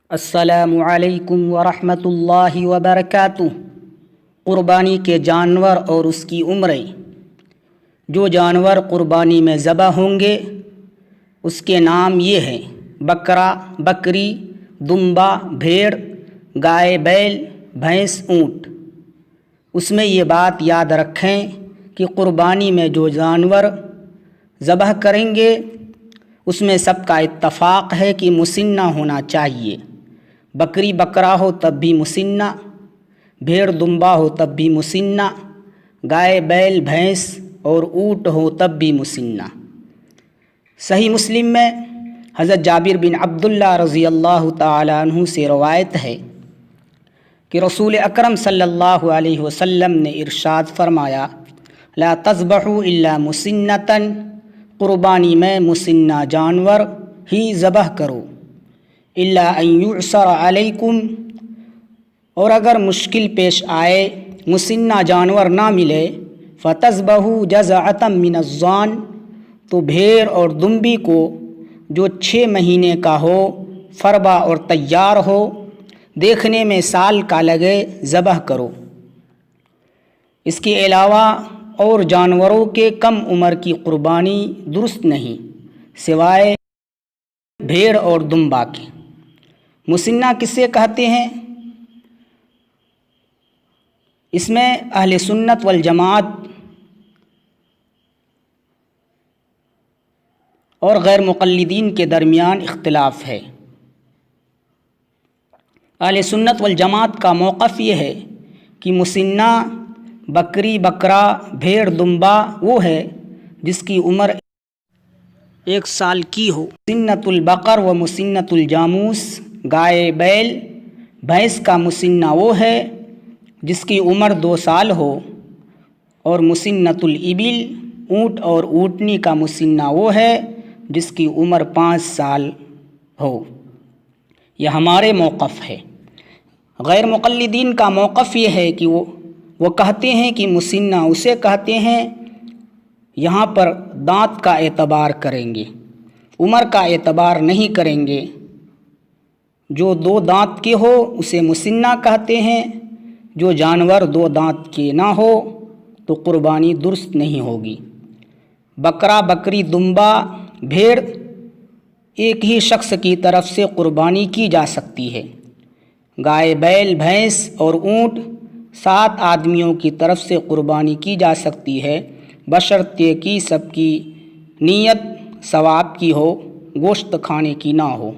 السلام علیکم ورحمۃ اللہ وبرکاتہ۔ قربانی کے جانور اور اس کی عمریں۔ جو جانور قربانی میں ذبح ہوں گے اس کے نام یہ ہیں: بکرا، بکری، دمبا، بھیڑ، گائے، بیل، بھینس، اونٹ۔ اس میں یہ بات یاد رکھیں کہ قربانی میں جو جانور ذبح کریں گے اس میں سب کا اتفاق ہے کہ مسنہ ہونا چاہیے۔ بکری بکرا ہو تب بھی مسنہ، بھیڑ دمبا ہو تب بھی مسنہ، گائے بیل بھینس اور اونٹ ہو تب بھی مسنہ۔ صحیح مسلم میں حضرت جابر بن عبداللہ رضی اللہ تعالیٰ عنہ سے روایت ہے کہ رسول اکرم صلی اللہ علیہ وسلم نے ارشاد فرمایا: لا تذبحوا الا مسنۃ، قربانی میں مسنہ جانور ہی ذبح کرو۔ الا ان یعصر علیکم، اور اگر مشکل پیش آئے، مسنہ جانور نہ ملے، فتذبحوا جزعۃ من الضان، تو بھیڑ اور دمبی کو جو 6 مہینے کا ہو، فربا اور تیار ہو، دیکھنے میں سال کا لگے، ذبح کرو۔ اس کے علاوہ اور جانوروں کے کم عمر کی قربانی درست نہیں، سوائے بھیڑ اور دمبا کے۔ مسنہ کسے کہتے ہیں؟ اس میں اہل سنت والجماعت اور غیر مقلدین کے درمیان اختلاف ہے۔ اہل سنت والجماعت کا موقف یہ ہے کہ مسنہ بکری بکرا بھیڑ دمبا وہ ہے جس کی عمر 1 سال کی ہو۔ مسنۃ البقر و مسنۃ الجاموس، گائے بیل بھینس کا مسنہ وہ ہے جس کی عمر 2 سال ہو، اور مسنۃ الابل اونٹ اور اونٹنی کا مسنہ وہ ہے جس کی عمر 5 سال ہو۔ یہ ہمارے موقف ہے۔ غیر مقلدین کا موقف یہ ہے کہ وہ کہتے ہیں کہ مسنہ اسے کہتے ہیں، یہاں پر دانت کا اعتبار کریں گے، عمر کا اعتبار نہیں کریں گے۔ جو 2 دانت کے ہو اسے مسنہ کہتے ہیں، جو جانور 2 دانت کے نہ ہو تو قربانی درست نہیں ہوگی۔ بکرا بکری دمبا بھیڑ ایک ہی شخص کی طرف سے قربانی کی جا سکتی ہے۔ گائے بیل بھینس اور اونٹ 7 آدمیوں کی طرف سے قربانی کی جا سکتی ہے، بشرطے کہ سب کی نیت ثواب کی ہو، گوشت کھانے کی نہ ہو۔